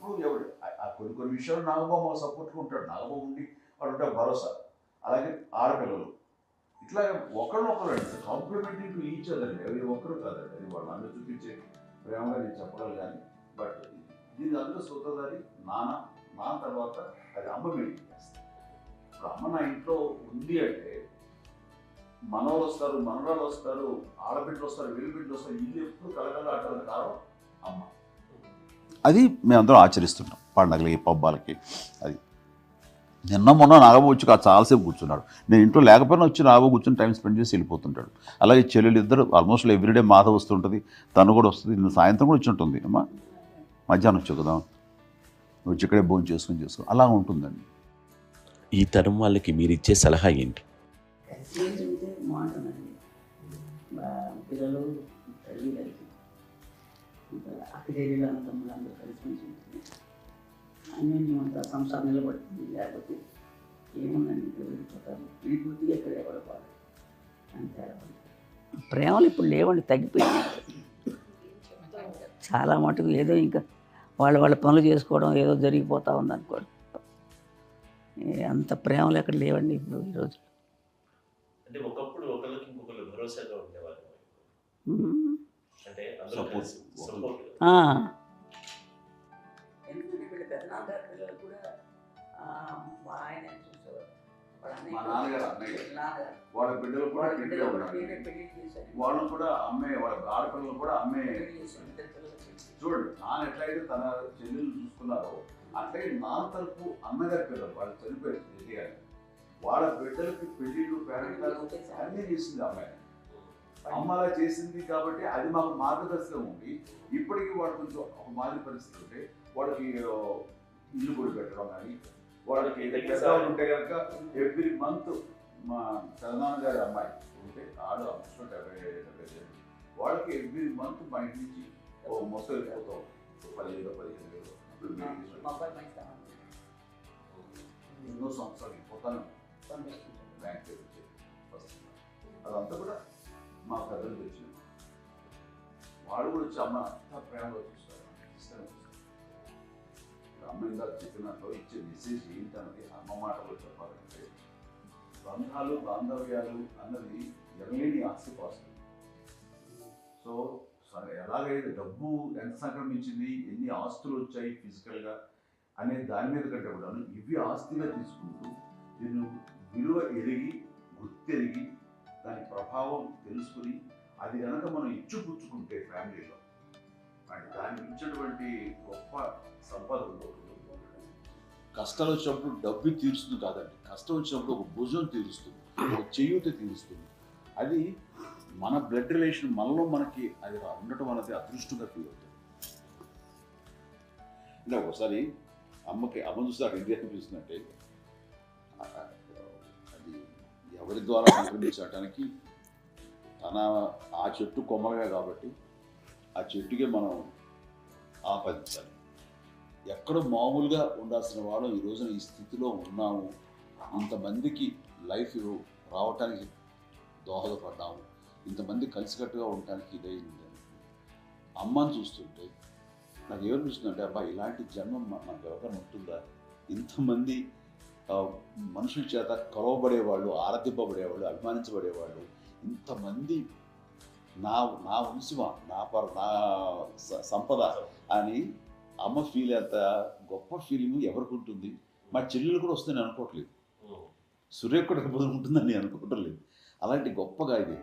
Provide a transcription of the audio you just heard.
ఇప్పుడు ఎవరు కొన్ని కొన్ని విషయాలు నాగబాబు సపోర్ట్గా ఉంటాడు. నాగబాబు ఉండి వాడు ఉంటే భరోసా. అలాగే ఆడపిల్లలు ఇట్లా ఒకరినొకరు అంటే కాంప్లిమెంటింగ్ టు ఈచ్ అదర్. ఎవరి ఒక్కరు కాదండి, అది వాళ్ళు అందరూ చూపించే ప్రేమగా నేను చెప్పగలను. కానీ బట్ దీని అందరూ సూత్రధారి నాన్న తర్వాత అది అమ్మ మెయింటైన్ చేస్తుంది. ఇప్పుడు అమ్మ నా ఇంట్లో ఉంది అంటే మనవాళ్ళు వస్తారు, మనవరాలు వస్తారు, ఆడబిడ్డలు వస్తారు, వెలుబిడ్డలు వస్తారు, ఇల్లు ఎప్పుడు కలకల ఆటలు కారణం అమ్మ. అది మేమందరం ఆచరిస్తున్నాం పండగలకి పబ్బాలకి. అది నిన్న మొన్న నాగబాబు వచ్చి చాలాసేపు కూర్చున్నాడు. నేను ఇంట్లో లేకపోయినా వచ్చి నాగబాబు కూర్చొని టైం స్పెండ్ చేసి వెళ్ళిపోతుంటాడు. అలాగే చెల్లెలు ఇద్దరు ఆల్మోస్ట్ ఎవ్రీడే మాత వస్తుంటుంది, తను కూడా వస్తుంది. నిన్న సాయంత్రం కూడా వచ్చి ఉంటుంది. అమ్మా మధ్యాహ్నం వచ్చి కదా వచ్చి ఇక్కడే భోజనం చేసుకో అలా ఉంటుందండి. ఈ తరం వాళ్ళకి మీరు ఇచ్చే సలహా ఏంటి? పిల్లలు తల్లి కలిసి అక్కడేళ్ళు తమ్ముళ్ళు అందరూ కలిసి మంచి ఉంటుంది. అన్యోన్యం అంతా సంసారం నిలబడుతుంది. లేకపోతే ఏముందని వెళ్ళిపోతారు, విడిపోతే ఎక్కడ పడపాలి అంతే. ప్రేమలు ఇప్పుడు లేవండి, తగ్గిపోయింది చాలా మటుకు. ఏదో ఇంకా వాళ్ళ పనులు చేసుకోవడం ఏదో జరిగిపోతూ ఉంది అనుకోండి. అంత ప్రేమలు ఎక్కడ లేవండి ఇప్పుడు ఈరోజు. అంటే ఒకప్పుడు ఒకరికి ఇంకొకరు భరోసాగా ఉండేవారు. అంటే మా నాన్నగారు అన్నయ్య వాళ్ళ బిడ్డలు కూడా పెళ్ళి వాళ్ళు కూడా అమ్మే, వాళ్ళ ఆడపిల్లలు కూడా అమ్మే. చూడండి నాన్న ఎట్లయితే తన చెల్లెలు చూసుకున్నారో అట్లయితే నాన్న తరపు అన్నగారి పిల్లలు వాళ్ళు చనిపోయారు చెల్లి గారి, వాళ్ళ బిడ్డలకి పెళ్ళిళ్ళు పేరెంటాలు అన్నీ చేసింది అమ్మాయి. అమ్మ అలా చేసింది కాబట్టి అది మాకు మార్గదర్శకం ఉంది. ఇప్పటికీ వాడు కొంచెం ఒక మాదిరి పరిస్థితి ఉంటే వాళ్ళకి ఇల్లు కూడా పెట్టడం కానీ, వాళ్ళకి పెద్దవాళ్ళు ఉంటే కనుక ఎవ్రీ మంత్ మా పెదనాన్న గారి అమ్మాయి ఉంటే ఆడు అమ్ముకుంటే 70 వాళ్ళకి ఎవ్రీ మంత్ మా ఇంటి నుంచి ఓ మొత్తం వెళ్ళిపోతాం 10,000-15,000 ఎన్నో సంవత్సరాలు పోతాను బ్యాంక్ అదంతా కూడా మా పెద్దలు తెచ్చింది. వాళ్ళు కూడా వచ్చి అమ్మ అంతా ప్రేమగా చూస్తారు, ఇష్టంగా చూస్తారు. అమ్మ ఇందాక చెప్పినట్లు ఇచ్చే మెసేజ్ ఏంటన్నది అమ్మ మాటలో చెప్పాలంటే బంధాలు బాంధవ్యాలు అన్నది ఎనలేని ఆస్తిపాస్తులు. సో సరే ఎలాగైతే డబ్బు ఎంత సంక్రమించింది, ఎన్ని ఆస్తులు వచ్చాయి ఫిజికల్గా అనే దాని మీద కంటే కూడా ఇవి ఆస్తిగా తీసుకుంటూ దీన్ని విలువ ఎరిగి గుర్తెరిగి దాని ప్రభావం తెలుసుకుని అది కనుక మనం ఇచ్చిపుచ్చుకుంటే ఫ్యామిలీలో అంటే దాన్ని ఇచ్చినటువంటి గొప్ప సంపద ఉంటుంది. కష్టాలు వచ్చినప్పుడు డబ్బు తీరుస్తుంది కాదండి, కష్టం వచ్చినప్పుడు ఒక భుజం తీరుస్తుంది, ఒక చేయూత తీరుస్తుంది. అది మన బ్లడ్ రిలేషన్ మనలో మనకి అది ఉండటం అనేది అదృష్టంగా ఫీల్ అవుతుంది. ఇలా ఒకసారి అమ్మ చూస్తే అక్కడ ఇండియా అనిపిస్తుందంటే అది ఎవరి ద్వారా సంక్రమించడానికి తన ఆ చెట్టు కొమ్మగా కాబట్టి ఆ చెట్టుకే మనం ఆపాదించాలి. ఎక్కడో మామూలుగా ఉండాల్సిన వాళ్ళం ఈ రోజున ఈ స్థితిలో ఉన్నాము, ఇంతమందికి లైఫ్ రావటానికి దోహదపడ్డాము, ఇంతమంది కలిసికట్టుగా ఉండటానికి ఇదైంది. అమ్మని చూస్తుంటే నాకు ఏమనిపిస్తుందంటే అబ్బా ఇలాంటి జన్మం మనకు ఎవరైనా ఉంటుందా? ఇంతమంది మనుషుల చేత కొలవబడేవాళ్ళు, ఆరాధింపబడేవాళ్ళు, అభిమానించబడేవాళ్ళు, ఇంతమంది నా వంశమా, నా సంపద అని అమ్మ ఫీల్ అంత గొప్ప ఫీలింగ్ ఎవరికి ఉంటుంది? మా చెల్లెలు కూడా వస్తుందని అనుకోవట్లేదు, సూర్య కూడా ఉంటుందని అనుకోవటం లేదు. అలాంటి గొప్పగా ఇది